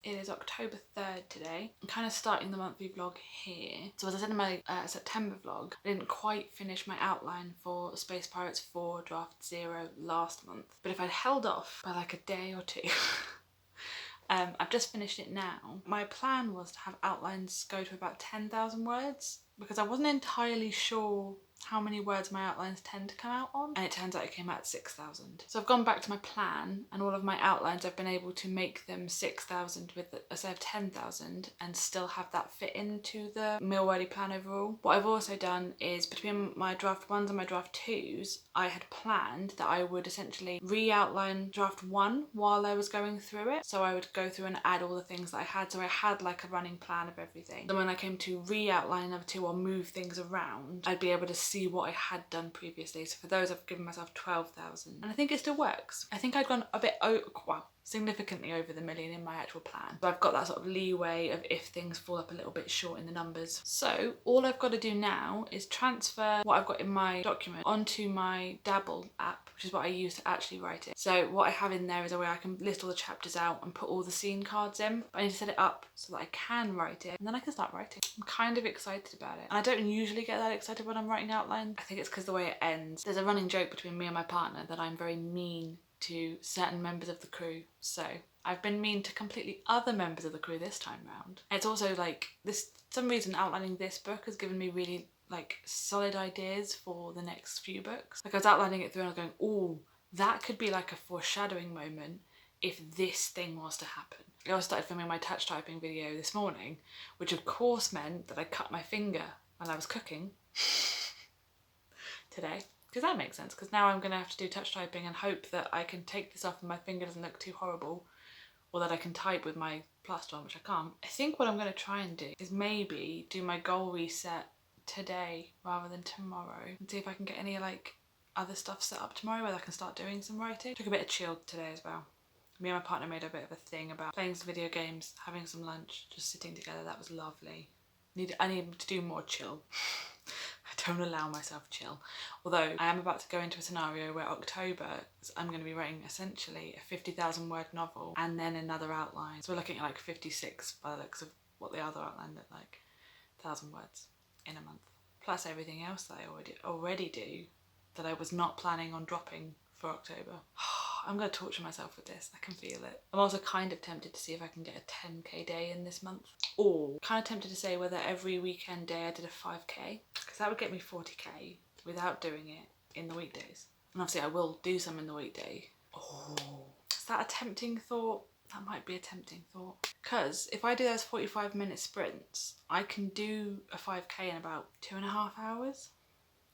It is October 3rd today. I'm kind of starting the monthly vlog here. So as I said in my September vlog, I didn't quite finish my outline for Space Pirates 4 Draft 0 last month. But if I'd held off by like a day or two, I've just finished it now. My plan was to have outlines go to about 10,000 words because I wasn't entirely sure how many words my outlines tend to come out on, and it turns out it came out at 6,000. So I've gone back to my plan, and all of my outlines I've been able to make them 6,000 with a set of 10,000 and still have that fit into the Milwordy plan overall. What I've also done is between my draft 1s and my draft 2s, I had planned that I would essentially re-outline draft 1 while I was going through it. So I would go through and add all the things that I had, so I had like a running plan of everything. So when I came to re-outline number 2 or move things around, I'd be able to see what I had done previously. So for those, I've given myself 12,000, and I think it still works. I think I'd gone a bit significantly over the million in my actual plan. So I've got that sort of leeway of if things fall up a little bit short in the numbers. So all I've got to do now is transfer what I've got in my document onto my Dabble app, which is what I use to actually write it. So what I have in there is a way I can list all the chapters out and put all the scene cards in. But I need to set it up so that I can write it, and then I can start writing. I'm kind of excited about it. And I don't usually get that excited when I'm writing outlines. I think it's because the way it ends. There's a running joke between me and my partner that I'm very mean to certain members of the crew, so I've been mean to completely other members of the crew this time round. It's also like this, for some reason outlining this book has given me really like solid ideas for the next few books. Like I was outlining it through and I was going, oh, that could be like a foreshadowing moment if this thing was to happen. I also started filming my touch typing video this morning, which of course meant that I cut my finger while I was cooking today. Because that makes sense, because now I'm going to have to do touch typing and hope that I can take this off and my finger doesn't look too horrible, or that I can type with my plaster on, which I can't. I think what I'm going to try and do is maybe do my goal reset today rather than tomorrow, and see if I can get any like other stuff set up tomorrow where I can start doing some writing. Took a bit of chill today as well. Me and my partner made a bit of a thing about playing some video games, having some lunch, just sitting together. That was lovely. I need to do more chill. I don't allow myself chill. Although I am about to go into a scenario where October, I'm going to be writing essentially a 50,000 word novel and then another outline. So we're looking at like 56 by the looks of what the other outline looked like. 1,000 words in a month. Plus everything else that I already do that I was not planning on dropping for October. I'm going to torture myself with this. I can feel it. I'm also kind of tempted to see if I can get a 10k day in this month. Or kind of tempted to say whether every weekend day I did a 5k. Because that would get me 40k without doing it in the weekdays. And obviously I will do some in the weekday. Oh, is that a tempting thought? That might be a tempting thought. Because if I do those 45-minute sprints, I can do a 5k in about 2.5 hours.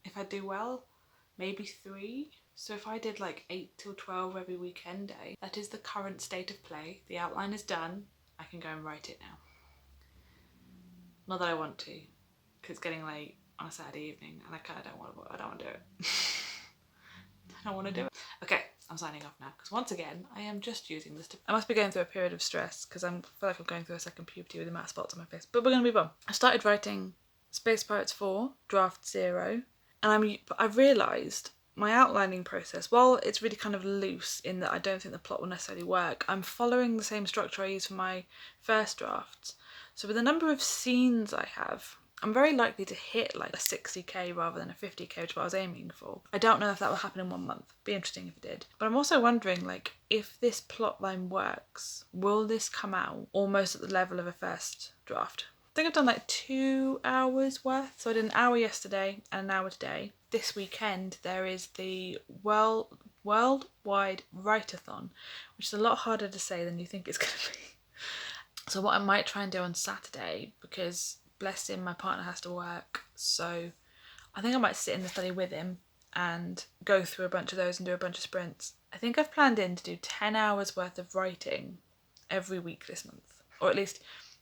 If I do well, maybe 3. So if I did like 8 till 12 every weekend day, that is the current state of play. The outline is done. I can go and write it now. Not that I want to, because it's getting late on a Saturday evening and I kind of don't want to do it. I don't want to do it. Okay, I'm signing off now because once again, I am just using this to... I must be going through a period of stress because I feel like I'm going through a second puberty with the amount of spots on my face. But we're going to move on. I started writing Space Pirates 4, Draft 0, and I've realised my outlining process, while it's really kind of loose in that I don't think the plot will necessarily work, I'm following the same structure I used for my first drafts. So with the number of scenes I have, I'm very likely to hit like a 60k rather than a 50k, which is what I was aiming for. I don't know if that will happen in 1 month. Be interesting if it did. But I'm also wondering, like, if this plot line works, will this come out almost at the level of a first draft? I think I've done like 2 hours worth. So I did an hour yesterday and an hour today. This weekend there is the Worldwide Write-a-thon, which is a lot harder to say than you think it's going to be. So what I might try and do on Saturday, because bless him, my partner has to work, so I think I might sit in the study with him and go through a bunch of those and do a bunch of sprints. I think I've planned in to do 10 hours worth of writing every week this month, or at least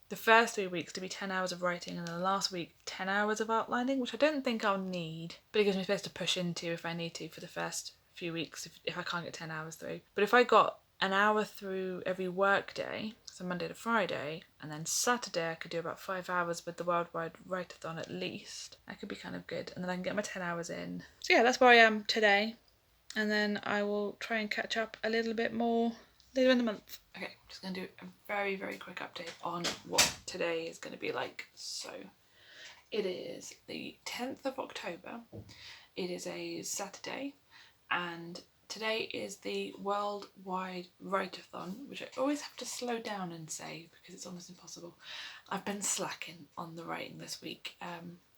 the first 3 weeks to be 10 hours of writing and then the last week 10 hours of outlining, which I don't think I'll need, but it gives me space to push into if I need to for the first few weeks if I can't get 10 hours through. But if I got an hour through every work day, so Monday to Friday, and then Saturday I could do about 5 hours with the Worldwide Write-a-thon at least, that could be kind of good, and then I can get my 10 hours in. So yeah, that's where I am today, and then I will try and catch up a little bit more later in the month. Okay, I'm just gonna do a very, very quick update on what today is gonna be like. So it is the 10th of October. It is a Saturday, and today is the Worldwide Write-a-thon, which I always have to slow down and say because it's almost impossible. I've been slacking on the writing this week,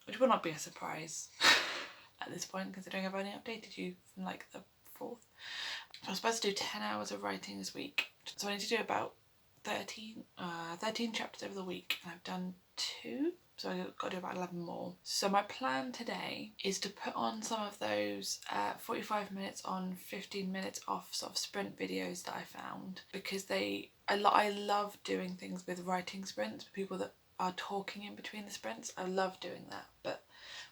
which will not be a surprise at this point considering I've only updated you from like the 4th. So I'm supposed to do 10 hours of writing this week, so I need to do about 13 chapters over the week, and I've done 2. So I've got to do about 11 more. So my plan today is to put on some of those 45 minutes on, 15 minutes off sort of sprint videos that I found, because I love doing things with writing sprints, with people that are talking in between the sprints. I love doing that. But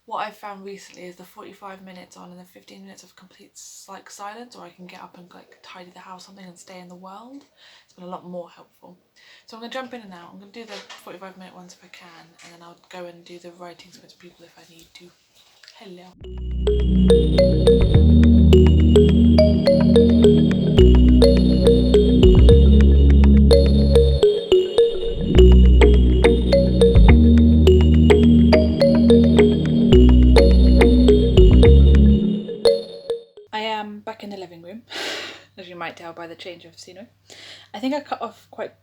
what I've found recently is the 45 minutes on and the 15 minutes of complete like silence, or I can get up and like tidy the house or something and stay in the world. It's been a lot more helpful. So I'm going to jump in and out. I'm going to do the 45-minute ones if I can, and then I'll go and do the writing sprints with people if I need to. Hello. I am back in the living room, as you might tell by the change of scenery. I think I cut off quite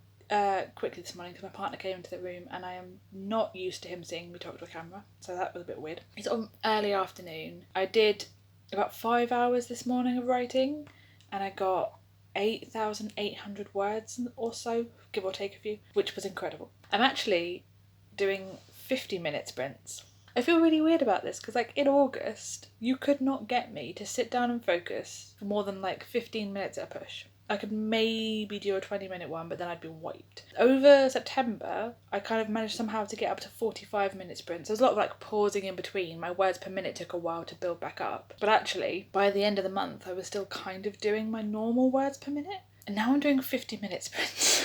quickly this morning because my partner came into the room, and I am not used to him seeing me talk to a camera, so that was a bit weird. It's on early afternoon. I did about 5 hours this morning of writing, and I got 8,800 words or so, give or take a few, which was incredible. I'm actually doing 50-minute sprints. I feel really weird about this because like in August you could not get me to sit down and focus for more than like 15 minutes at a push. I could maybe do a 20-minute one, but then I'd be wiped. Over September, I kind of managed somehow to get up to 45-minute sprints. There was a lot of like pausing in between. My words per minute took a while to build back up. But actually, by the end of the month, I was still kind of doing my normal words per minute. And now I'm doing 50-minute sprints.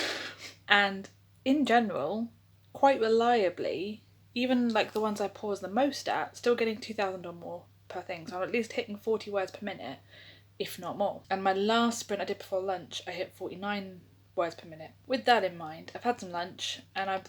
And in general, quite reliably, even like the ones I pause the most at, still getting 2,000 or more per thing. So I'm at least hitting 40 words per minute, if not more. And my last sprint I did before lunch, I hit 49 words per minute. With that in mind, I've had some lunch, and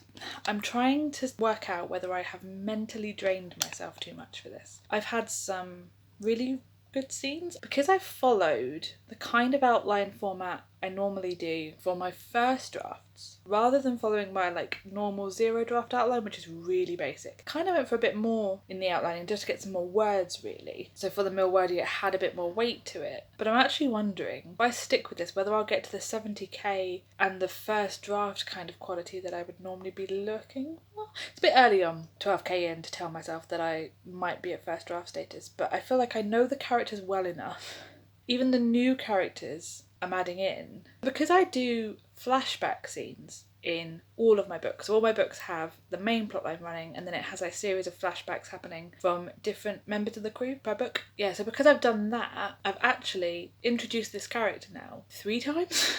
I'm trying to work out whether I have mentally drained myself too much for this. I've had some really good scenes because I've followed the kind of outline format I normally do for my first drafts, rather than following my like normal 0 draft outline, which is really basic. Kind of went for a bit more in the outlining just to get some more words really. So for the Milwordy it had a bit more weight to it. But I'm actually wondering if I stick with this whether I'll get to the 70k and the first draft kind of quality that I would normally be looking for. It's a bit early on 12k in to tell myself that I might be at first draft status, but I feel like I know the characters well enough. Even the new characters I'm adding in, because I do flashback scenes in all of my books. All my books have the main plotline running, and then it has a series of flashbacks happening from different members of the crew per book. Yeah, so because I've done that, I've actually introduced this character now 3 times.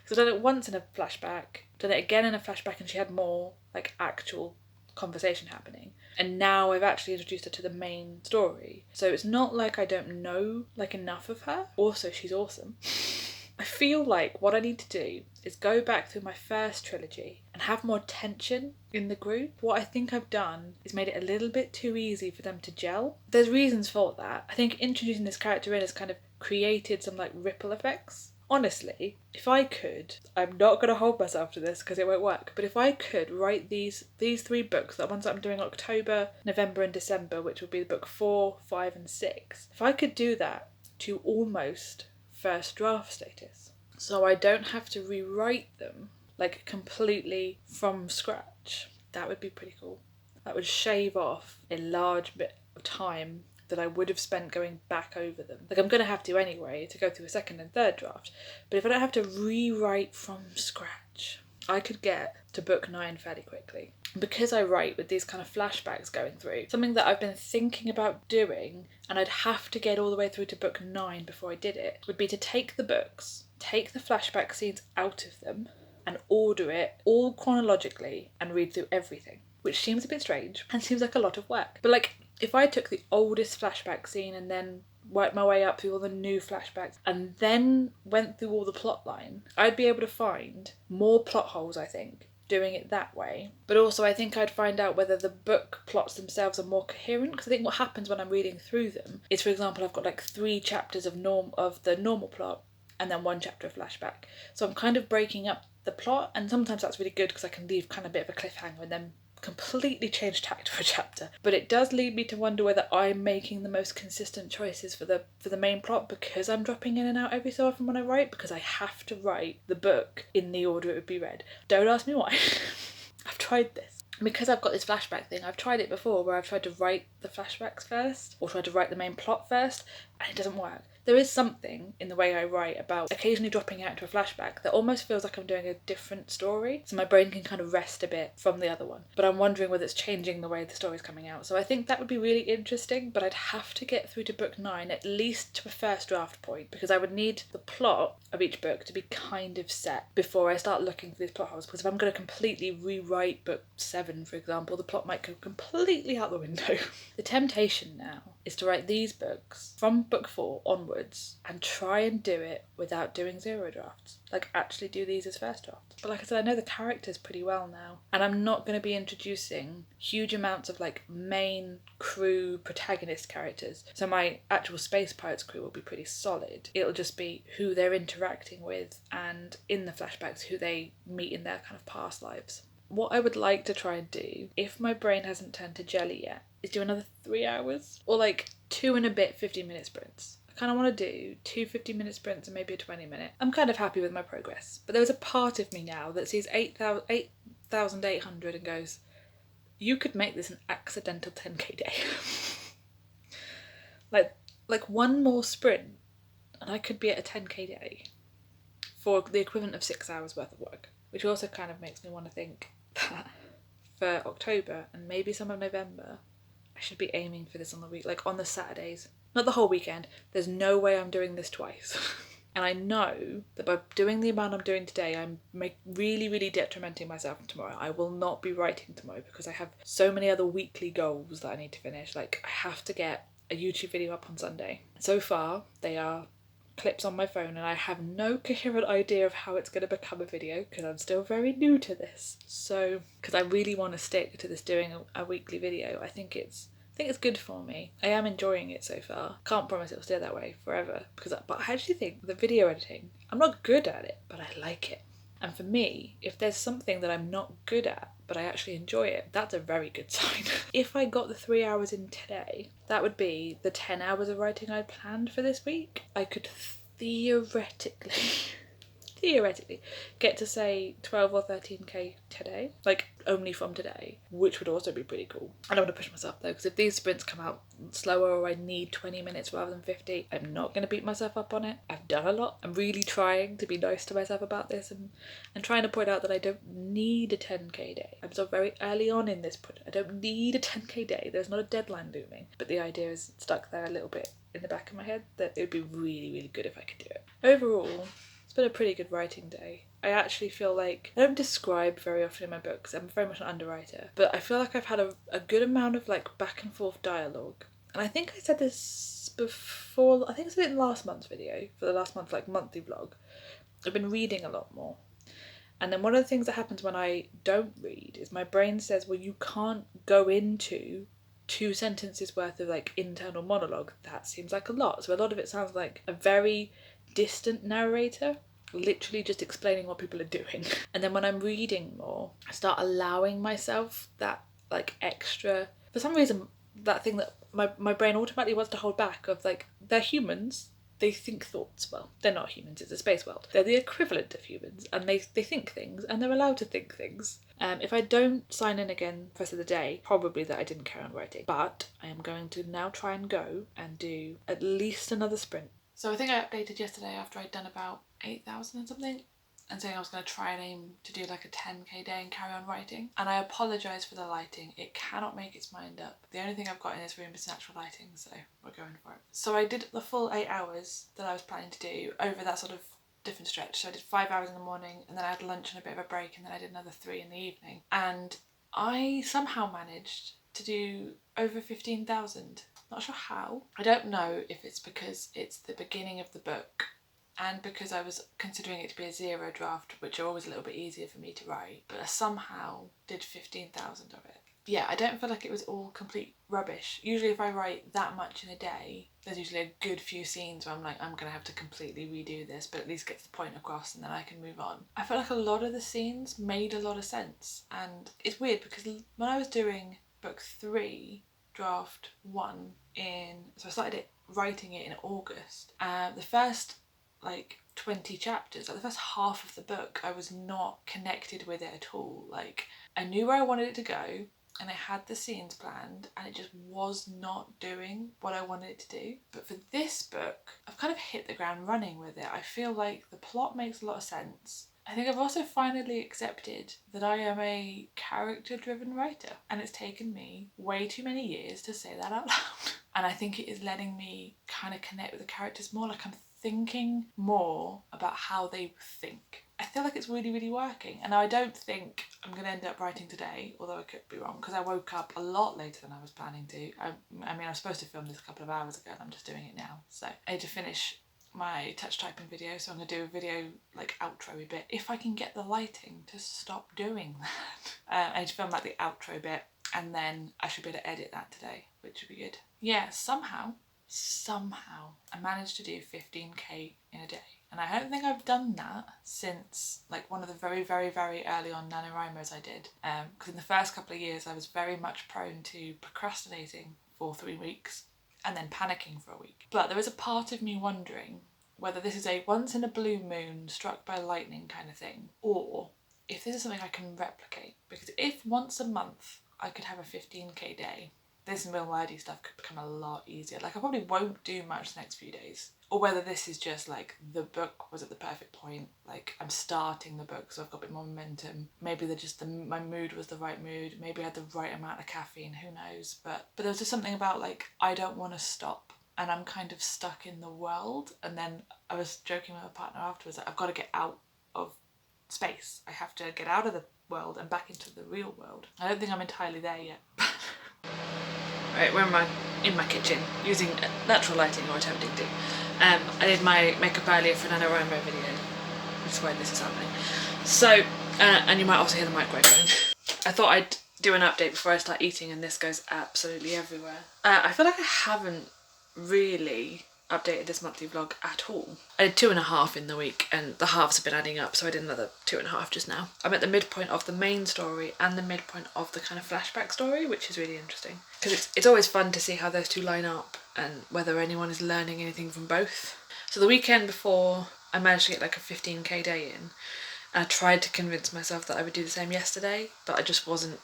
Because I've done it once in a flashback, done it again in a flashback, and she had more like actual conversation happening, and now I've actually introduced her to the main story. So it's not like I don't know like enough of her. Also, she's awesome. I feel like what I need to do is go back through my first trilogy and have more tension in the group. What I think I've done is made it a little bit too easy for them to gel. There's reasons for that. I think introducing this character in has kind of created some like ripple effects. Honestly, if I could, I'm not going to hold myself to this because it won't work, but if I could write these 3 books, the ones that I'm doing October, November and December, which would be book 4, 5 and 6, if I could do that to almost first draft status, so I don't have to rewrite them like completely from scratch, that would be pretty cool. That would shave off a large bit of time that I would have spent going back over them. Like I'm going to have to anyway to go through a second and third draft, but if I don't have to rewrite from scratch, I could get to book 9 fairly quickly. Because I write with these kind of flashbacks going through, something that I've been thinking about doing, and I'd have to get all the way through to book 9 before I did it, would be to take the books, take the flashback scenes out of them, and order it all chronologically and read through everything, which seems a bit strange and seems like a lot of work. But like, if I took the oldest flashback scene and then worked my way up through all the new flashbacks and then went through all the plot line, I'd be able to find more plot holes, I think, doing it that way. But also I think I'd find out whether the book plots themselves are more coherent, because I think what happens when I'm reading through them is, for example, I've got like 3 chapters of the normal plot and then 1 chapter of flashback. So I'm kind of breaking up the plot, and sometimes that's really good because I can leave kind of a bit of a cliffhanger and then completely change tact for a chapter. But it does lead me to wonder whether I'm making the most consistent choices for the main plot because I'm dropping in and out every so often when I write, because I have to write the book in the order it would be read. Don't ask me why. I've tried this. Because I've got this flashback thing, I've tried it before where I've tried to write the flashbacks first or tried to write the main plot first, and it doesn't work. There is something in the way I write about occasionally dropping out into a flashback that almost feels like I'm doing a different story, so my brain can kind of rest a bit from the other one. But I'm wondering whether it's changing the way the story's coming out. So I think that would be really interesting, but I'd have to get through to book 9 at least to a first draft point, because I would need the plot of each book to be kind of set before I start looking for these plot holes. Because if I'm going to completely rewrite book 7, for example, the plot might go completely out the window. The temptation now is to write these books from book 4 onwards and try and do it without doing 0 drafts. Like, actually do these as first drafts. But like I said, I know the characters pretty well now, and I'm not going to be introducing huge amounts of like main crew protagonist characters. So my actual Space Pirates crew will be pretty solid. It'll just be who they're interacting with, and in the flashbacks who they meet in their kind of past lives. What I would like to try and do, if my brain hasn't turned to jelly yet, is do another 3 hours or like 2 and a bit 15-minute sprints. I kind of want to do 2 50-minute sprints and maybe a 20-minute. I'm kind of happy with my progress, but there's a part of me now that sees 8,800 and goes, you could make this an accidental 10k day. like one more sprint and I could be at a 10k day for the equivalent of 6 hours worth of work, which also kind of makes me want to think that for October and maybe some of November, I should be aiming for this on the week, like on the Saturdays, not the whole weekend. There's no way I'm doing this twice. And I know that by doing the amount I'm doing today, I'm really, really detrimenting myself tomorrow. I will not be writing tomorrow because I have so many other weekly goals that I need to finish. Like, I have to get a YouTube video up on Sunday. So far, they are clips on my phone and I have no coherent idea of how it's going to become a video because I'm still very new to this. So, because I really want to stick to this doing a weekly video, I think it's good for me. I am enjoying it so far. Can't promise it'll stay that way forever, but I actually think the video editing, I'm not good at it, but I like it. And for me, if there's something that I'm not good at, but I actually enjoy it, that's a very good sign. If I got the 3 hours in today, that would be the 10 hours of writing I'd planned for this week. I could theoretically get to say 12 or 13k today, like only from today, which would also be pretty cool. I don't want to push myself though, because if these sprints come out slower or I need 20 minutes rather than 50, I'm not going to beat myself up on it. I've done a lot. I'm really trying to be nice to myself about this and trying to point out that I don't need a 10k day. I'm still very early on in this project. I don't need a 10k day. There's not a deadline looming, but the idea is stuck there a little bit in the back of my head that it would be really, really good if I could do it. Overall, it's been a pretty good writing day. I actually feel like I don't describe very often in my books. I'm very much an underwriter, but I feel like I've had a good amount of like back and forth dialogue. And I think I said this before. I think I said it in last month's video for the last month like monthly vlog. I've been reading a lot more. And then one of the things that happens when I don't read is my brain says, well, you can't go into 2 sentences worth of like internal monologue. That seems like a lot. So a lot of it sounds like a very distant narrator, literally just explaining what people are doing. And then when I'm reading more, I start allowing myself that like extra, for some reason, that thing that my brain automatically wants to hold back of like, they're humans, they think thoughts. Well, they're not humans, it's a space world. They're the equivalent of humans and they think things and they're allowed to think things. If I don't sign in again for the rest of the day, probably that I didn't carry on writing. But I am going to now try and go and do at least another sprint. So I think I updated yesterday after I'd done about 8,000 and something, and saying I was going to try and aim to do like a 10k day and carry on writing. And I apologise for the lighting. It cannot make its mind up. The only thing I've got in this room is natural lighting, so we're going for it. So I did the full 8 hours that I was planning to do over that sort of different stretch. So I did 5 hours in the morning and then I had lunch and a bit of a break and then I did another 3 in the evening. And I somehow managed to do over 15,000 Not sure how. I don't know if it's because it's the beginning of the book and because I was considering it to be a zero draft, which are always a little bit easier for me to write, but I somehow did 15,000 of it. Yeah, I don't feel like it was all complete rubbish. Usually if I write that much in a day, there's usually a good few scenes where I'm like, I'm gonna have to completely redo this, but at least get the point across and then I can move on. I feel like a lot of the scenes made a lot of sense, and it's weird because when I was doing book 3, draft 1 so I started writing it in August. The first 20 chapters, like the first half of the book, I was not connected with it at all. Like, I knew where I wanted it to go and I had the scenes planned and it just was not doing what I wanted it to do. But for this book, I've kind of hit the ground running with it. I feel like the plot makes a lot of sense. I think I've also finally accepted that I am a character-driven writer, and it's taken me way too many years to say that out loud. And I think it is letting me kind of connect with the characters more, like I'm thinking more about how they think. I feel like it's really, really working. And I don't think I'm going to end up writing today, although I could be wrong, because I woke up a lot later than I was planning to. I mean, I was supposed to film this a couple of hours ago and I'm just doing it now. So I need to finish my touch typing video, so I'm going to do a video outro bit, if I can get the lighting to stop doing that. I need to film the outro bit and then I should be able to edit that today, which would be good. Yeah, somehow I managed to do 15k in a day. And I don't think I've done that since one of the very, very, very early on NaNoWriMos I did. Because in the first couple of years I was very much prone to procrastinating for 3 weeks and then panicking for a week. But there is a part of me wondering whether this is a once in a blue moon struck by lightning kind of thing, or if this is something I can replicate. Because if once a month I could have a 15k day, this Milwordy stuff could become a lot easier. I probably won't do much the next few days. Or whether this is just the book was at the perfect point. I'm starting the book, so I've got a bit more momentum. Maybe my mood was the right mood. Maybe I had the right amount of caffeine, who knows. But there was just something about I don't want to stop. And I'm kind of stuck in the world. And then I was joking with my partner afterwards, I've got to get out of space. I have to get out of the world and back into the real world. I don't think I'm entirely there yet. Right, where am I? In my kitchen, using natural lighting, or attempting to. I did my makeup earlier for an NaNoWriMo video, which is why this is happening. So, and you might also hear the microphone. I thought I'd do an update before I start eating, and this goes absolutely everywhere. I feel like I haven't really updated this monthly vlog at all. I did 2.5 in the week, and the halves have been adding up, so I did another 2.5 just now. I'm at the midpoint of the main story and the midpoint of the kind of flashback story, which is really interesting. Because it's always fun to see how those two line up and whether anyone is learning anything from both. So the weekend before, I managed to get a 15k day in, and I tried to convince myself that I would do the same yesterday, but I wasn't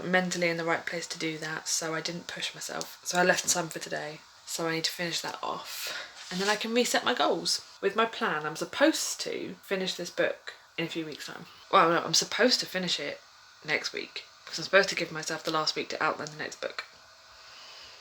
mentally in the right place to do that, so I didn't push myself. So I left some for today. So I need to finish that off and then I can reset my goals. With my plan, I'm supposed to finish this book in a few weeks' time. Well, no, I'm supposed to finish it next week because I'm supposed to give myself the last week to outline the next book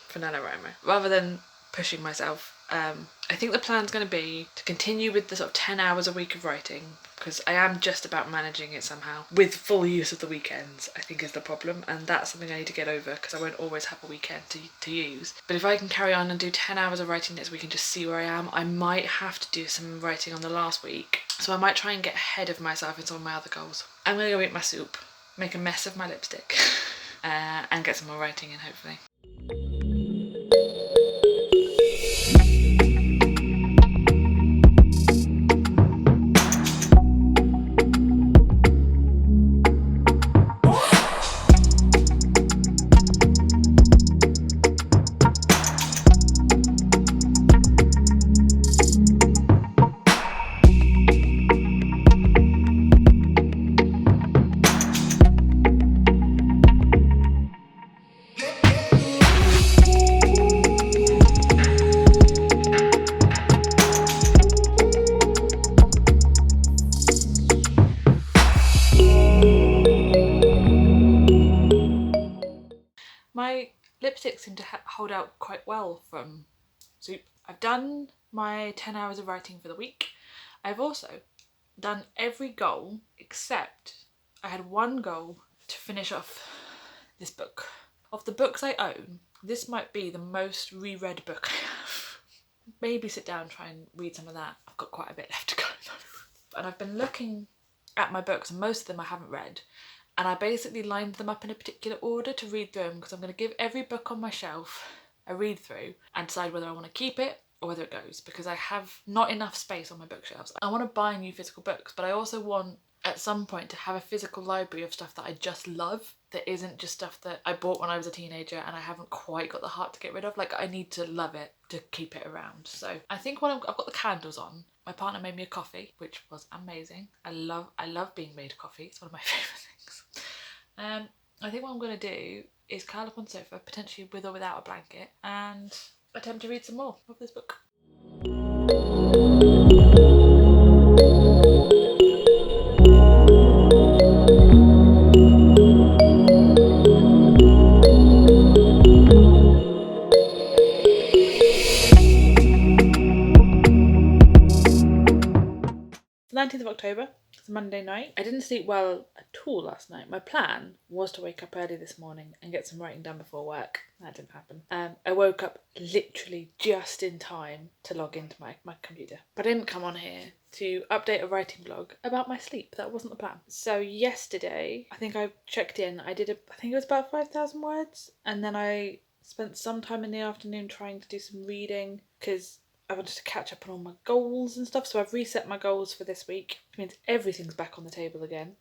for NaNoWriMo. Rather than pushing myself, I think the plan's going to be to continue with the sort of 10 hours a week of writing, because I am just about managing it somehow with full use of the weekends, I think is the problem, and that's something I need to get over because I won't always have a weekend to use. But if I can carry on and do 10 hours of writing next week and just see where I am, I might have to do some writing on the last week, so I might try and get ahead of myself in some of my other goals. I'm going to go eat my soup, make a mess of my lipstick, and get some more writing in hopefully. My lipsticks seem to hold out quite well from soup. I've done my 10 hours of writing for the week. I've also done every goal except I had one goal to finish off this book. Of the books I own, this might be the most reread book I have. Maybe sit down and try and read some of that. I've got quite a bit left to go though. And I've been looking at my books, and most of them I haven't read, and I basically lined them up in a particular order to read through them, because I'm going to give every book on my shelf a read through and decide whether I want to keep it or whether it goes, because I have not enough space on my bookshelves. I want to buy new physical books, but I also want at some point to have a physical library of stuff that I just love, that isn't just stuff that I bought when I was a teenager and I haven't quite got the heart to get rid of. Like, I need to love it to keep it around. So I think when I've got the candles on, my partner made me a coffee, which was amazing. I love being made coffee. It's one of my favourite things. I think what I'm going to do is curl up on the sofa, potentially with or without a blanket, and attempt to read some more of this book. The 19th of October, it's a Monday night. I didn't sleep well at all last night. My plan was to wake up early this morning and get some writing done before work. That didn't happen. I woke up literally just in time to log into my computer. But I didn't come on here to update a writing blog about my sleep. That wasn't the plan. So yesterday, I think I checked in. I think it was about 5,000 words. And then I spent some time in the afternoon trying to do some reading, because I wanted to catch up on all my goals and stuff. So I've reset my goals for this week, which means everything's back on the table again.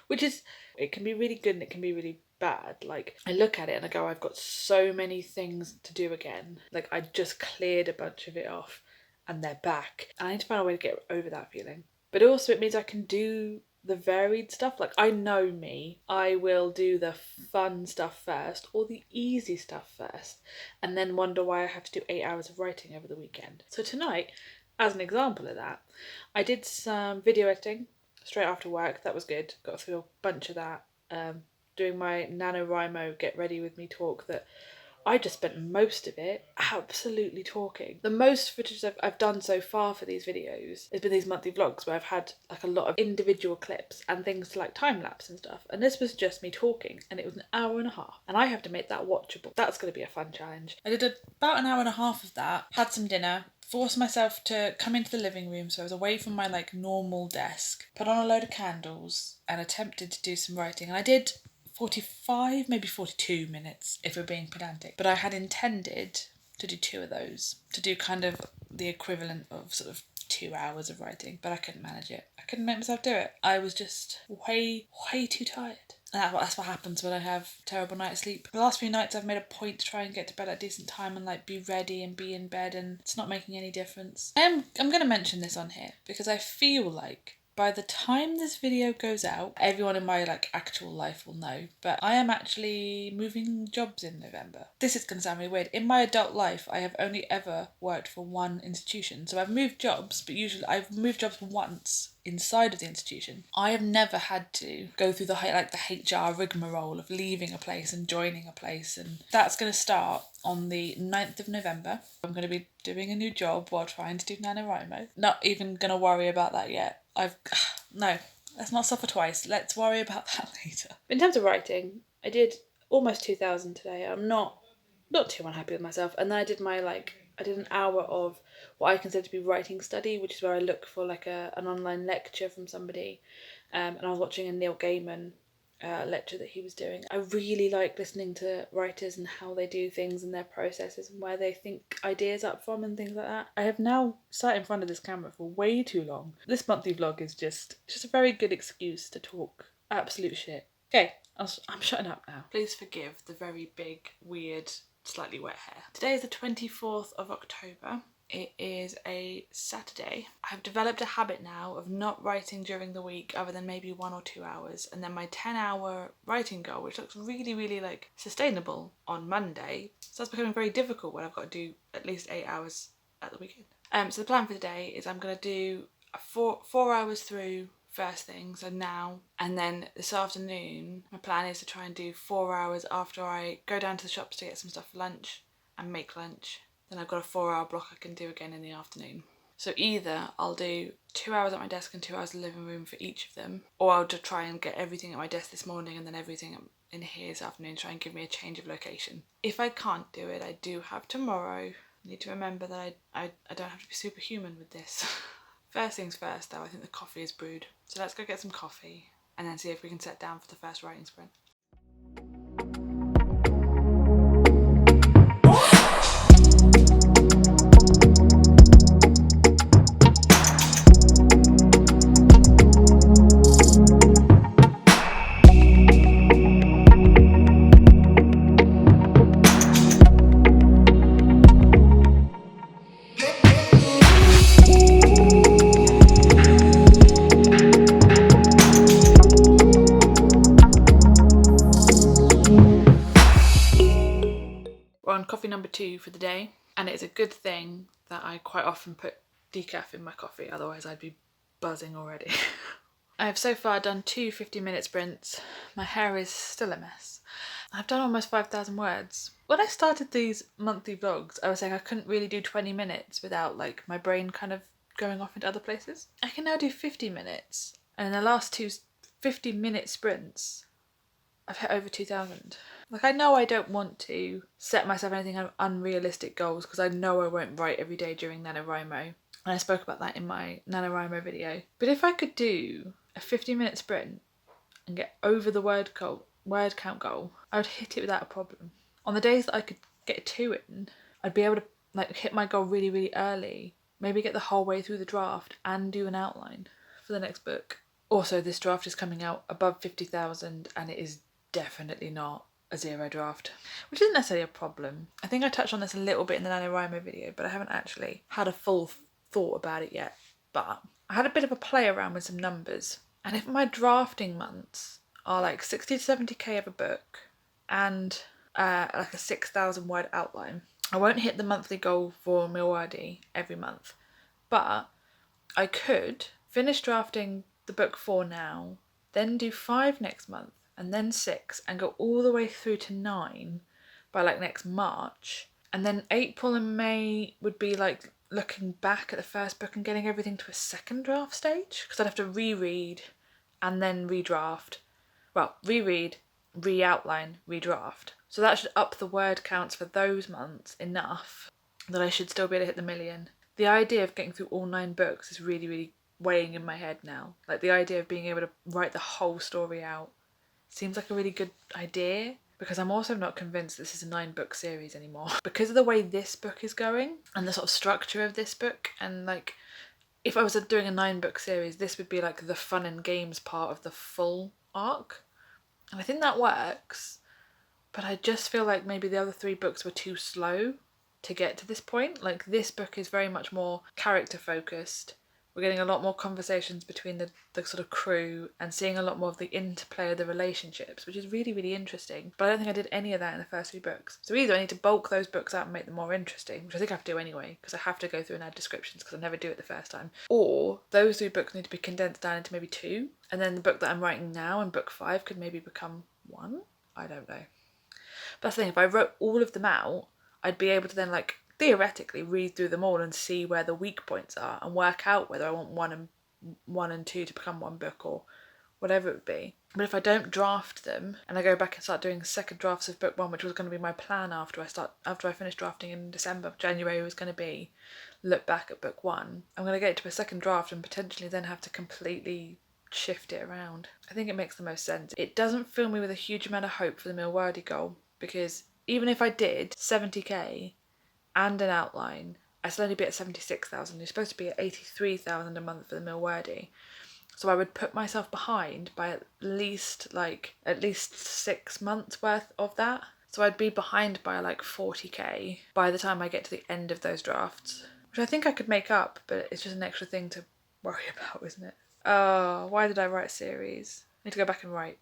Which is, it can be really good and it can be really bad. Like, I look at it and I go, I've got so many things to do again. Like, I just cleared a bunch of it off and they're back. And I need to find a way to get over that feeling. But also it means I can do the varied stuff. Like, I know me, I will do the fun stuff first or the easy stuff first, and then wonder why I have to do 8 hours of writing over the weekend. So tonight, as an example of that, I did some video editing straight after work. That was good. Got through a bunch of that. Doing my NaNoWriMo Get Ready With Me talk that I just spent most of it absolutely talking. The most footage I've done so far for these videos has been these monthly vlogs where I've had like a lot of individual clips and things to like time lapse and stuff. And this was just me talking, and it was an hour and a half. And I have to make that watchable. That's going to be a fun challenge. I did about an hour and a half of that, had some dinner, forced myself to come into the living room, so I was away from my like normal desk, put on a load of candles and attempted to do some writing. And I did 45, maybe 42 minutes if we're being pedantic. But I had intended to do 2 of those, to do kind of the equivalent of sort of 2 hours of writing, but I couldn't manage it. I couldn't make myself do it. I was just way too tired. And that's what happens when I have a terrible night's sleep. The last few nights I've made a point to try and get to bed at a decent time and like be ready and be in bed, and it's not making any difference. I'm going to mention this on here because I feel like by the time this video goes out, everyone in my like actual life will know, but I am actually moving jobs in November. This is going to sound really weird. In my adult life, I have only ever worked for one institution. So I've moved jobs, but usually I've moved jobs once inside of the institution. I have never had to go through the HR rigmarole of leaving a place and joining a place, and that's going to start on the 9th of November. I'm going to be doing a new job while trying to do NaNoWriMo. Not even going to worry about that yet. No, let's not suffer twice. Let's worry about that later. In terms of writing, I did almost 2,000 today. I'm not too unhappy with myself. And then I did an hour of what I consider to be writing study, which is where I look for like an online lecture from somebody. And I was watching a Neil Gaiman lecture that he was doing. I really like listening to writers and how they do things and their processes and where they think ideas up from and things like that. I have now sat in front of this camera for way too long. This monthly vlog is just a very good excuse to talk absolute shit. Okay, I'm shutting up now. Please forgive the very big, weird, slightly wet hair. Today is the 24th of October. It is a Saturday. I've developed a habit now of not writing during the week other than maybe 1 or 2 hours, and then my 10-hour writing goal, which looks really like sustainable, on Monday. So that's becoming very difficult when I've got to do at least 8 hours at the weekend. So the plan for today is I'm going to do 4 hours through first thing, so now, and then this afternoon my plan is to try and do 4 hours after I go down to the shops to get some stuff for lunch and make lunch. Then I've got a 4-hour block I can do again in the afternoon. So either I'll do 2 hours at my desk and 2 hours in the living room for each of them, or I'll just try and get everything at my desk this morning and then everything in here this afternoon, try and give me a change of location. If I can't do it, I do have tomorrow. I need to remember that I don't have to be superhuman with this. First things first though, I think the coffee is brewed. So let's go get some coffee and then see if we can set down for the first writing sprint. We're on coffee number 2 for the day, and it is a good thing that I quite often put decaf in my coffee, otherwise I'd be buzzing already. I have so far done 2 50-minute sprints. My hair is still a mess. I've done almost 5,000 words. When I started these monthly vlogs, I was saying I couldn't really do 20 minutes without like my brain kind of going off into other places. I can now do 50 minutes, and in the last 2 50-minute sprints, I've hit over 2,000. Like, I know I don't want to set myself anything unrealistic goals because I know I won't write every day during NaNoWriMo. And I spoke about that in my NaNoWriMo video. But if I could do a 50-minute sprint and get over the word count goal, I would hit it without a problem. On the days that I could get 2 in, I'd be able to like hit my goal really, really early. Maybe get the whole way through the draft and do an outline for the next book. Also, this draft is coming out above 50,000 and it is definitely not a 0 draft, which isn't necessarily a problem. I think I touched on this a little bit in the NaNoWriMo video, but I haven't actually had a full thought about it yet. But I had a bit of a play around with some numbers, and if my drafting months are like 60 to 70k of a book and like a 6,000 word outline, I won't hit the monthly goal for Milwordy every month, but I could finish drafting the book 4 now, then do 5 next month, and then 6, and go all the way through to 9 by like next March. And then April and May would be like looking back at the first book and getting everything to a second draft stage, because I'd have to reread and then redraft. Well, reread, re-outline, redraft. So that should up the word counts for those months enough that I should still be able to hit the million. The idea of getting through all 9 books is really, really weighing in my head now. Like, the idea of being able to write the whole story out seems like a really good idea, because I'm also not convinced this is a 9-book series anymore. Because of the way this book is going and the sort of structure of this book, and like if I was doing a 9-book series, this would be like the fun and games part of the full arc. And I think that works, but I just feel like maybe the other 3 books were too slow to get to this point. Like, this book is very much more character focused. We're getting a lot more conversations between the sort of crew and seeing a lot more of the interplay of the relationships, which is really, really interesting. But I don't think I did any of that in the first 3 books. So either I need to bulk those books out and make them more interesting, which I think I have to do anyway, because I have to go through and add descriptions because I never do it the first time. Or those 3 books need to be condensed down into maybe 2, and then the book that I'm writing now in book 5 could maybe become 1? I don't know. But that's the thing, if I wrote all of them out, I'd be able to then like theoretically read through them all and see where the weak points are and work out whether I want 1 and 2 to become 1 book or whatever it would be. But if I don't draft them and I go back and start doing second drafts of book 1, which was going to be my plan after I finish drafting in December, January was going to be look back at book 1, I'm going to get to a second draft and potentially then have to completely shift it around. I think it makes the most sense. It doesn't fill me with a huge amount of hope for the Milwordy goal, because even if I did 70k and an outline, I'd still only be at 76,000. You're supposed to be at 83,000 a month for the Milwordy. So I would put myself behind by at least 6 months worth of that. So I'd be behind by like 40k by the time I get to the end of those drafts, which I think I could make up, but it's just an extra thing to worry about, isn't it? Oh, why did I write a series? I need to go back and write,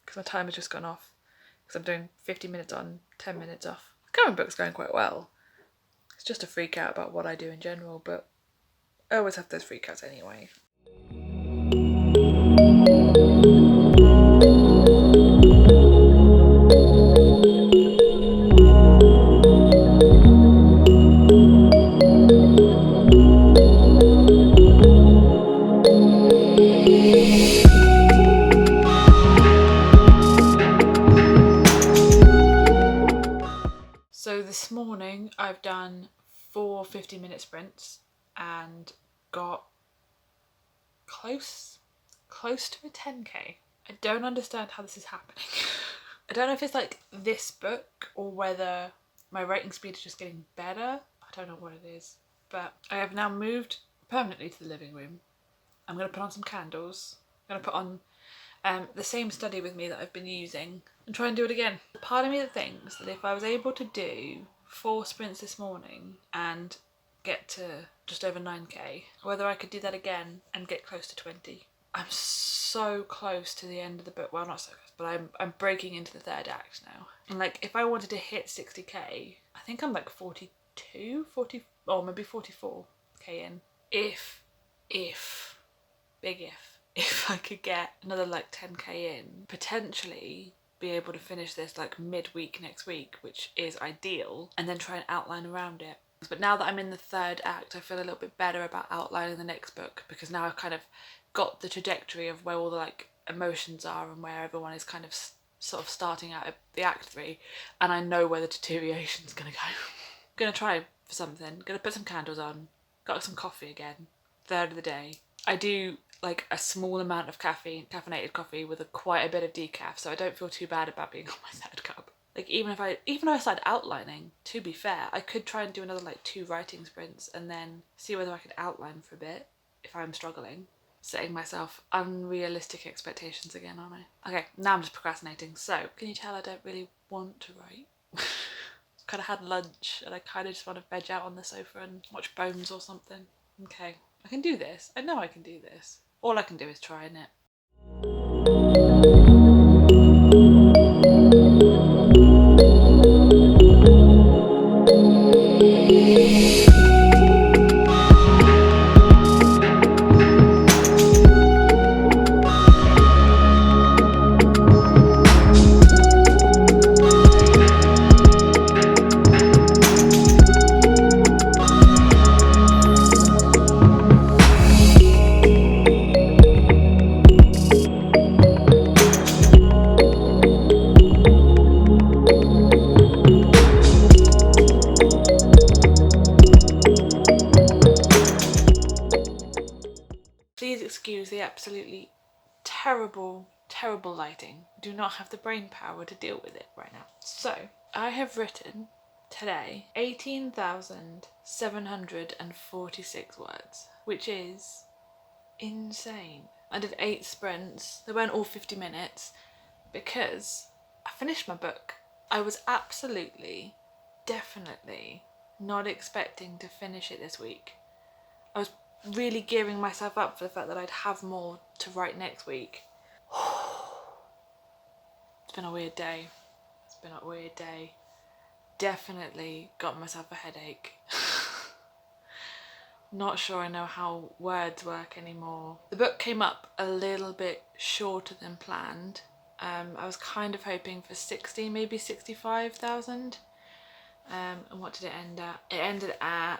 because my time has just gone off, because I'm doing 50 minutes on, 10 minutes off. The current book's going quite well. It's just a freak out about what I do in general, but I always have those freakouts anyway. This morning I've done 4 50-minute sprints and got close to a 10k. I don't understand how this is happening. I don't know if it's like this book or whether my writing speed is just getting better. I don't know what it is, but I have now moved permanently to the living room. I'm going to put on some candles. I'm going to put on the same study with me that I've been using and try and do it again. Part of me that thinks that if I was able to do 4 sprints this morning and get to just over 9k, whether I could do that again and get close to 20. I'm so close to the end of the book. Well, not so close, but I'm breaking into the 3rd act now. And like, if I wanted to hit 60k, I think I'm like 42, 40, or maybe 44k in. If, big if I could get another like 10k in, potentially be able to finish this like midweek next week, which is ideal, and then try and outline around it. But now that I'm in the 3rd act, I feel a little bit better about outlining the next book, because now I've kind of got the trajectory of where all the like emotions are and where everyone is kind of sort of starting out at the act 3, and I know where the deterioration's gonna go. I'm gonna try for something, gonna put some candles on, got some coffee again, 3rd of the day. I do like a small amount of caffeinated coffee with quite a bit of decaf, so I don't feel too bad about being on my 3rd cup. Like even if I started outlining, to be fair, I could try and do another like 2 writing sprints and then see whether I could outline for a bit if I'm struggling. Setting myself unrealistic expectations again, aren't I? Okay, now I'm just procrastinating. So, can you tell I don't really want to write? Kind of had lunch and I kind of just want to veg out on the sofa and watch Bones or something. Okay, I can do this. I know I can do this. All I can do is try, innit? Please excuse the absolutely terrible lighting. Do not have the brain power to deal with it right now. So, I have written today 18,746 words, which is insane. I did 8 sprints. They weren't all 50 minutes because I finished my book. I was absolutely, definitely not expecting to finish it this week. I was really gearing myself up for the fact that I'd have more to write next week. It's been a weird day. Definitely got myself a headache. Not sure I know how words work anymore. The book came up a little bit shorter than planned. I was kind of hoping for 60, maybe 65,000. And what did it end at? It ended at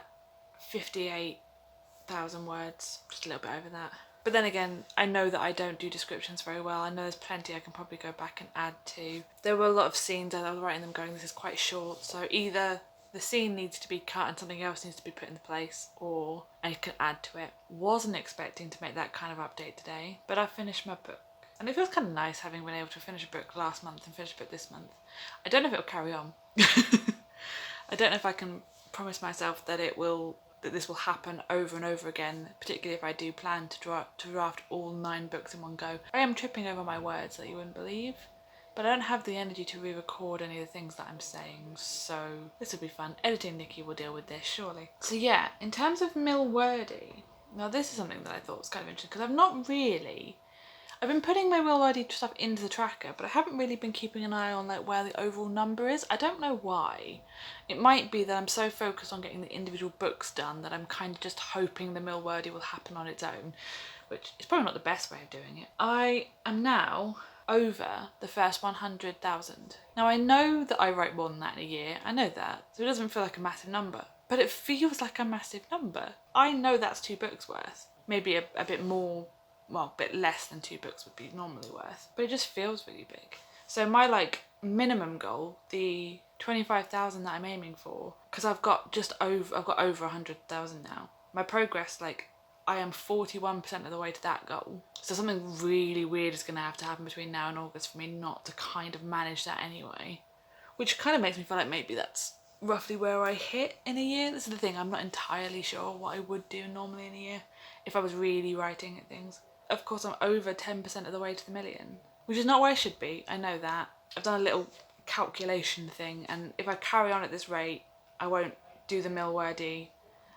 58,000 words, just a little bit over that. But then again, I know that I don't do descriptions very well. I know there's plenty I can probably go back and add to. There were a lot of scenes that I was writing them going, this is quite short, so either the scene needs to be cut and something else needs to be put into place, or I can add to it. Wasn't expecting to make that kind of update today, but I finished my book. And it feels kind of nice having been able to finish a book last month and finish a book this month. I don't know if it'll carry on. I don't know if I can promise myself that this will happen over and over again, particularly if I do plan to draft all 9 books in one go. I am tripping over my words that you wouldn't believe, but I don't have the energy to re-record any of the things that I'm saying, so this will be fun. Editing Nikki will deal with this, surely. So yeah, in terms of Milwordy, now this is something that I thought was kind of interesting, because I've been putting my Milwordy stuff into the tracker, but I haven't really been keeping an eye on like where the overall number is. I don't know why. It might be that I'm so focused on getting the individual books done that I'm kind of just hoping the Milwordy will happen on its own, which is probably not the best way of doing it. I am now over the first 100,000. Now I know that I write more than that in a year, I know that, so it doesn't feel like a massive number, but it feels like a massive number. I know that's 2 books worth, maybe a bit more, well, a bit less than 2 books would be normally worth, but it just feels really big. So my like minimum goal, the 25,000 that I'm aiming for, because I've got over 100,000 now. My progress, like, I am 41% of the way to that goal. So something really weird is going to have to happen between now and August for me not to kind of manage that anyway. Which kind of makes me feel like maybe that's roughly where I hit in a year. This is the thing, I'm not entirely sure what I would do normally in a year if I was really writing at things. Of course, I'm over 10% of the way to the million, which is not where I should be. I know that. I've done a little calculation thing, and if I carry on at this rate, I won't do the Milwordy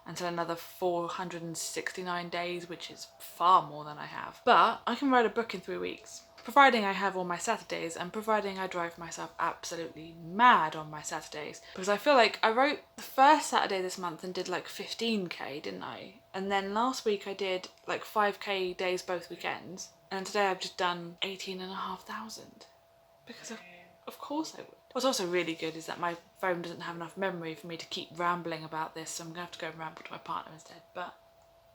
until another 469 days, which is far more than I have. But I can write a book in 3 weeks, providing I have all my Saturdays and providing I drive myself absolutely mad on my Saturdays. Because I feel like I wrote the first Saturday this month and did like 15k, didn't I? And then last week I did like 5k days both weekends. And today I've just done 18,500. Because of course I would. What's also really good is that my phone doesn't have enough memory for me to keep rambling about this, so I'm going to have to go and ramble to my partner instead. But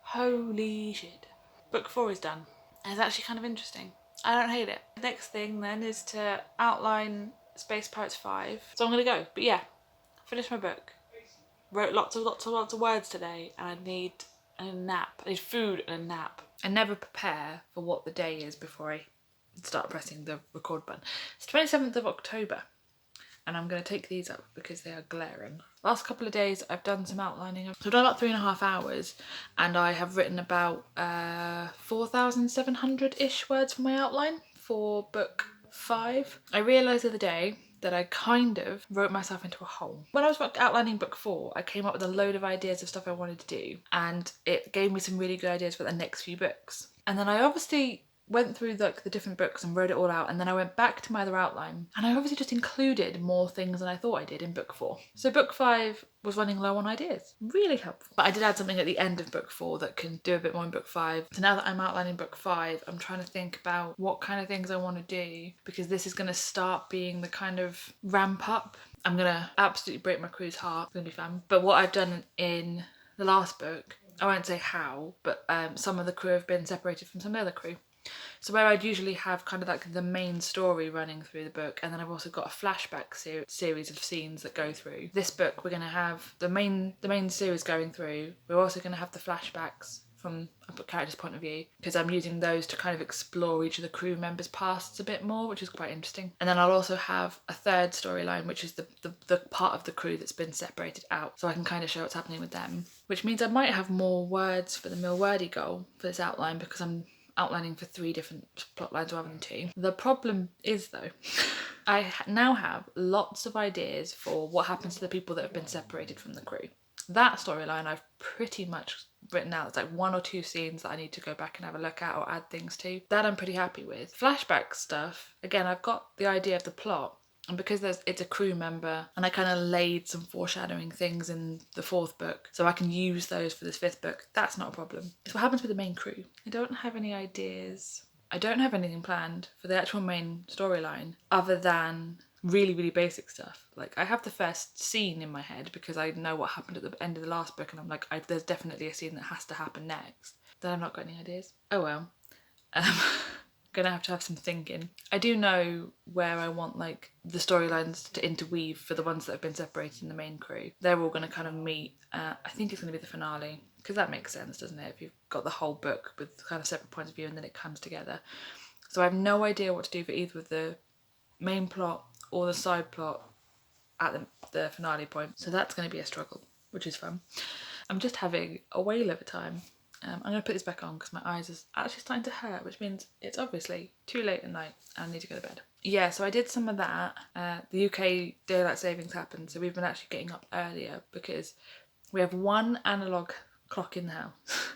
holy shit. Book 4 is done. And it's actually kind of interesting. I don't hate it. The next thing then is to outline Space Pirates 5. So I'm going to go. But yeah, finished my book. Wrote lots of words today, and I need a nap. I need food and a nap. I never prepare for what the day is before I start pressing the record button. It's 27th of October. And I'm going to take these up because they are glaring. Last couple of days I've done some outlining. So I've done about 3.5 hours, and I have written about 4,700-ish words for my outline for book 5. I realised the other day that I kind of wrote myself into a hole. When I was outlining book 4, I came up with a load of ideas of stuff I wanted to do, and it gave me some really good ideas for the next few books. And then I obviously went through like the different books and wrote it all out, and then I went back to my other outline, and I obviously just included more things than I thought I did in book 4. So book 5 was running low on ideas. Really helpful. But I did add something at the end of book 4 that can do a bit more in book 5. So now that I'm outlining book 5, I'm trying to think about what kind of things I want to do, because this is going to start being the kind of ramp up. I'm going to absolutely break my crew's heart. It's going to be fun. But what I've done in the last book, I won't say how, but some of the crew have been separated from some of the other crew. So where I'd usually have kind of like the main story running through the book, and then I've also got a flashback series of scenes that go through. This book we're going to have the main series going through. We're also going to have the flashbacks from a character's point of view, because I'm using those to kind of explore each of the crew members' pasts a bit more, which is quite interesting. And then I'll also have a third storyline, which is the part of the crew that's been separated out, so I can kind of show what's happening with them. Which means I might have more words for the Milwordy goal for this outline, because I'm outlining for 3 different plot lines rather than 2. The problem is though, I now have lots of ideas for what happens to the people that have been separated from the crew. That storyline I've pretty much written out. It's like 1 or 2 scenes that I need to go back and have a look at or add things to. That I'm pretty happy with. Flashback stuff, again, I've got the idea of the plot, and because it's a crew member, and I kind of laid some foreshadowing things in the 4th book, so I can use those for this 5th book, that's not a problem. It's what happens with the main crew. I don't have any ideas. I don't have anything planned for the actual main storyline other than really, really basic stuff. Like, I have the first scene in my head because I know what happened at the end of the last book, and I'm like, there's definitely a scene that has to happen next. Then I've not got any ideas. Oh well. Gonna have to have some thinking. I do know where I want like the storylines to interweave for the ones that have been separated in the main crew. They're all gonna kind of meet. I think it's gonna be the finale, because that makes sense, doesn't it? If you've got the whole book with kind of separate points of view and then it comes together. So I have no idea what to do for either of the main plot or the side plot at the finale point. So that's gonna be a struggle, which is fun. I'm just having a whale of a time. I'm going to put this back on because my eyes are actually starting to hurt, which means it's obviously too late at night and I need to go to bed. Yeah, so I did some of that. The UK daylight savings happened, so we've been actually getting up earlier because we have 1 analogue clock in the house.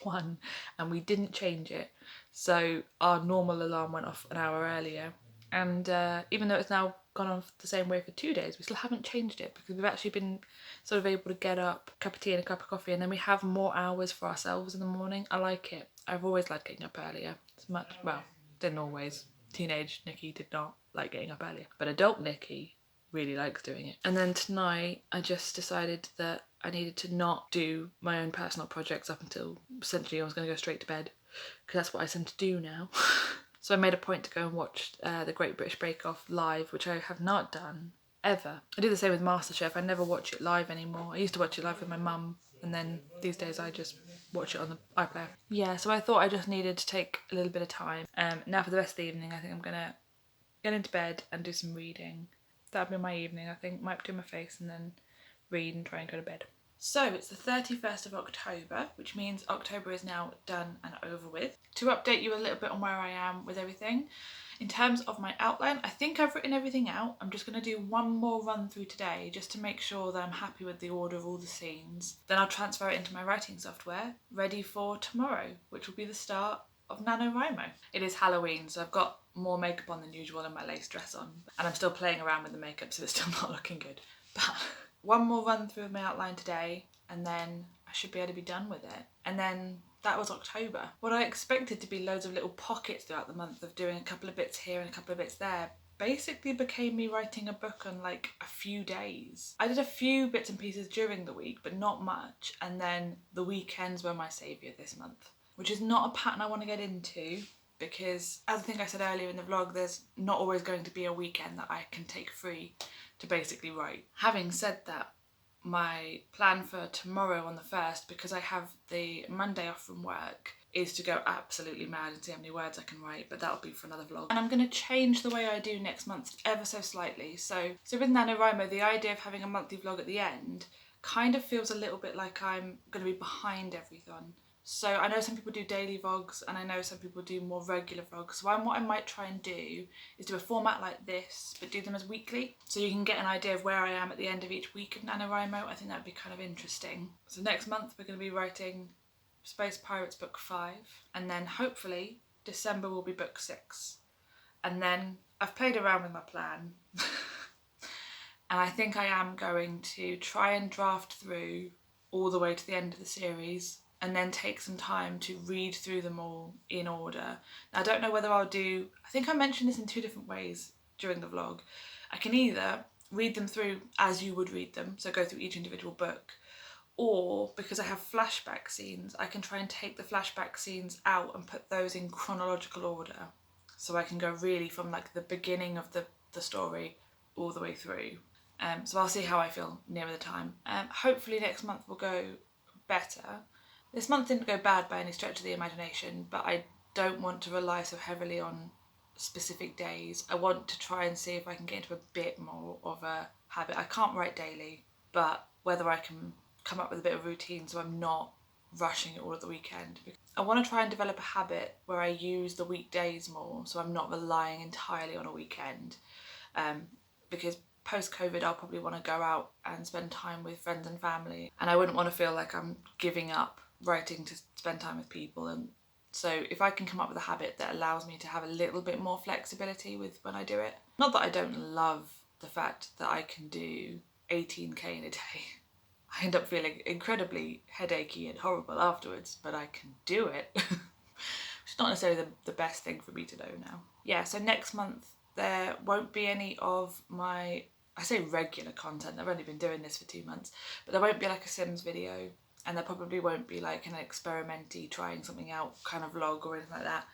1, and we didn't change it. So our normal alarm went off an hour earlier. And even though it's now gone on the same way for 2 days, we still haven't changed it because we've actually been sort of able to get up, cup of tea and a cup of coffee, and then we have more hours for ourselves in the morning. I like it. I've always liked getting up earlier. It's much, well, didn't always. Teenage Nikki did not like getting up earlier, but adult Nikki really likes doing it. And then tonight I just decided that I needed to not do my own personal projects up until essentially I was going to go straight to bed, because that's what I tend to do now. So I made a point to go and watch the Great British Bake Off live, which I have not done ever. I do the same with MasterChef. I never watch it live anymore. I used to watch it live with my mum, and then these days I just watch it on the iPlayer. Yeah, so I thought I just needed to take a little bit of time. Now for the rest of the evening, I think I'm gonna get into bed and do some reading. That'll be my evening, I think. Might do my face and then read and try and go to bed. So it's the 31st of October, which means October is now done and over with. To update you a little bit on where I am with everything, in terms of my outline, I think I've written everything out. I'm just going to do one more run through today just to make sure that I'm happy with the order of all the scenes. Then I'll transfer it into my writing software, ready for tomorrow, which will be the start of NaNoWriMo. It is Halloween, so I've got more makeup on than usual and my lace dress on. And I'm still playing around with the makeup, so it's still not looking good. But one more run through of my outline today, and then I should be able to be done with it. And then that was October. What I expected to be loads of little pockets throughout the month of doing a couple of bits here and a couple of bits there basically became me writing a book on like a few days. I did a few bits and pieces during the week, but not much. And then the weekends were my saviour this month, which is not a pattern I want to get into, because as I think I said earlier in the vlog, there's not always going to be a weekend that I can take free to basically write. Having said that, my plan for tomorrow on the 1st, because I have the Monday off from work, is to go absolutely mad and see how many words I can write, but that'll be for another vlog. And I'm going to change the way I do next month ever so slightly. So with NaNoWriMo, the idea of having a monthly vlog at the end kind of feels a little bit like I'm going to be behind everything. So I know some people do daily vlogs and I know some people do more regular vlogs. So what I might try and do is do a format like this, but do them as weekly. So you can get an idea of where I am at the end of each week of NaNoWriMo. I think that'd be kind of interesting. So next month we're going to be writing Space Pirates book 5. And then hopefully December will be book 6. And then I've played around with my plan. And I think I am going to try and draft through all the way to the end of the series, and then take some time to read through them all in order. Now, I don't know whether I'll do, I think I mentioned this in 2 different ways during the vlog. I can either read them through as you would read them, so go through each individual book, or because I have flashback scenes, I can try and take the flashback scenes out and put those in chronological order. So I can go really from like the beginning of the story all the way through. So I'll see how I feel nearer the time. Hopefully next month will go better. This month didn't go bad by any stretch of the imagination, but I don't want to rely so heavily on specific days. I want to try and see if I can get into a bit more of a habit. I can't write daily, but whether I can come up with a bit of routine so I'm not rushing it all at the weekend. I want to try and develop a habit where I use the weekdays more, so I'm not relying entirely on a weekend. Because post-COVID I'll probably want to go out and spend time with friends and family, and I wouldn't want to feel like I'm giving up writing to spend time with people. And so if I can come up with a habit that allows me to have a little bit more flexibility with when I do it. Not that I don't love the fact that I can do 18k in a day. I end up feeling incredibly headachy and horrible afterwards, but I can do it. Which is not necessarily the best thing for me to know now. Yeah, so next month there won't be any of my, I say regular content, I've only been doing this for 2 months, but there won't be like a Sims video, and there probably won't be like an experimenty trying something out kind of vlog or anything like that.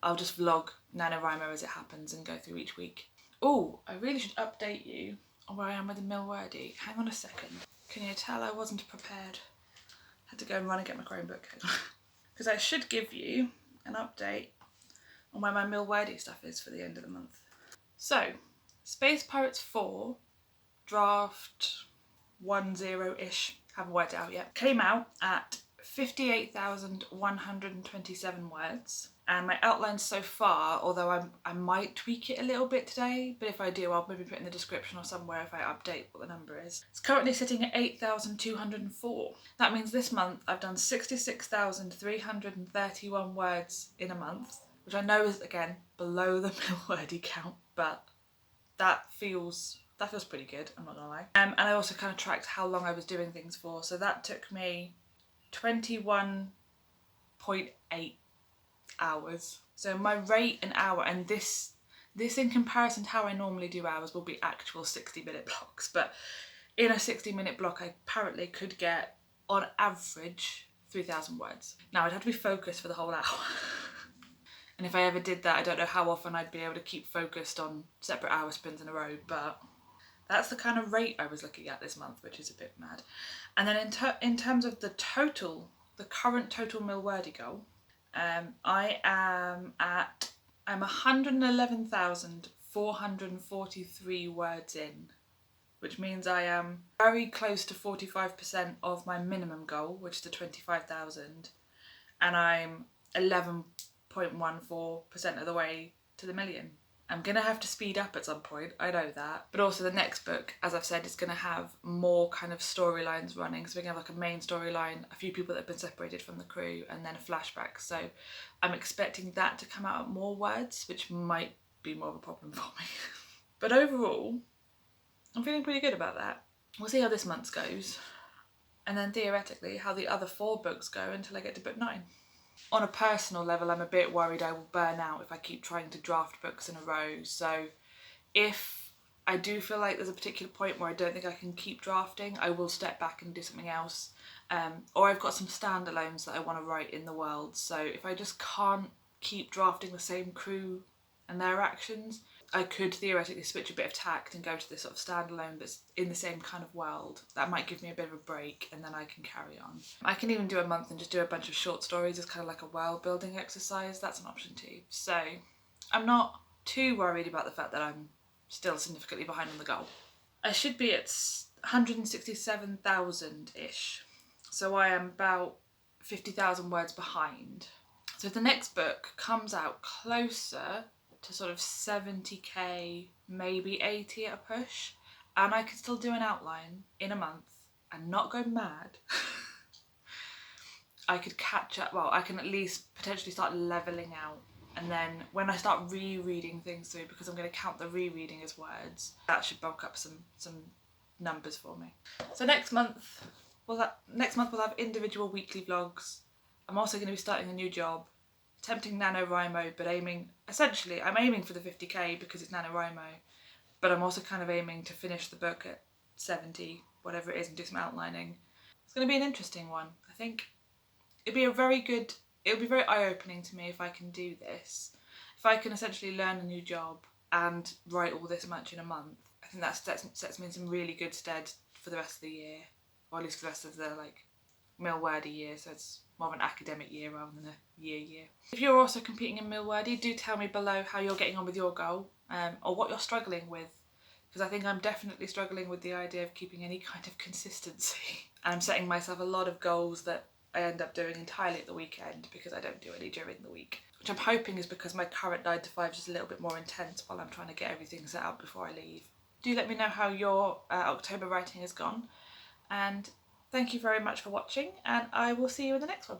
I'll just vlog NaNoWriMo as it happens and go through each week. Oh, I really should update you on where I am with the Milwordy. Hang on a second. Can you tell I wasn't prepared? Had to go and run and get my Chromebook. Because I should give you an update on where my Milwordy stuff is for the end of the month. So, Space Pirates 4, draft 10-ish, haven't worked it out yet, came out at 58,127 words. And my outline so far, although I might tweak it a little bit today, but if I do, I'll maybe put it in the description or somewhere if I update what the number is. It's currently sitting at 8,204. That means this month I've done 66,331 words in a month, which I know is, again, below the Milwordy count, but that feels pretty good, I'm not gonna lie. And I also kind of tracked how long I was doing things for, so that took me 21.8 hours. So my rate an hour, and this in comparison to how I normally do hours will be actual 60-minute blocks, but in a 60-minute block I apparently could get on average 3,000 words. Now I'd have to be focused for the whole hour. And if I ever did that, I don't know how often I'd be able to keep focused on separate hour spins in a row, but That's the kind of rate I was looking at this month, which is a bit mad. And then in terms of the current total Milwordy goal, I'm 111,443 words in, which means I am very close to 45% of my minimum goal, which is the 25,000, and I'm 11.14% of the way to the million. I'm gonna have to speed up at some point, I know that. But also the next book, as I've said, is gonna have more kind of storylines running. So we're gonna have like a main storyline, a few people that have been separated from the crew, and then a flashback. So I'm expecting that to come out at more words, which might be more of a problem for me. But overall, I'm feeling pretty good about that. We'll see how this month's goes. And then theoretically, how the other 4 books go until I get to book 9. On a personal level, I'm a bit worried I will burn out if I keep trying to draft books in a row. So if I do feel like there's a particular point where I don't think I can keep drafting, I will step back and do something else. Or I've got some standalones that I want to write in the world. So if I just can't keep drafting the same crew and their actions, I could theoretically switch a bit of tact and go to this sort of standalone that's in the same kind of world. That might give me a bit of a break and then I can carry on. I can even do a month and just do a bunch of short stories as kind of like a world building exercise. That's an option too. So I'm not too worried about the fact that I'm still significantly behind on the goal. I should be at 167,000-ish. So I am about 50,000 words behind. So if the next book comes out closer to sort of 70k, maybe 80 at a push, and I can still do an outline in a month and not go mad, I could catch up, well, I can at least potentially start levelling out. And then when I start rereading things through, because I'm going to count the rereading as words, that should bulk up some numbers for me. So next month we'll have individual weekly vlogs. I'm also going to be starting a new job, attempting NaNoWriMo, but I'm aiming for the 50k because it's NaNoWriMo, but I'm also kind of aiming to finish the book at 70, whatever it is, and do some outlining. It's going to be an interesting one. I think it'll be very eye-opening to me if I can do this. If I can essentially learn a new job and write all this much in a month, I think that sets me in some really good stead for the rest of the year, or at least for the rest of the Milwordy year, so it's more of an academic year rather than a year. If you're also competing in Milwordy, do tell me below how you're getting on with your goal, or what you're struggling with, because I think I'm definitely struggling with the idea of keeping any kind of consistency. And I'm setting myself a lot of goals that I end up doing entirely at the weekend because I don't do any during the week, which I'm hoping is because my current 9 to 5 is just a little bit more intense while I'm trying to get everything set up before I leave. Do let me know how your October writing has gone, and thank you very much for watching, and I will see you in the next one.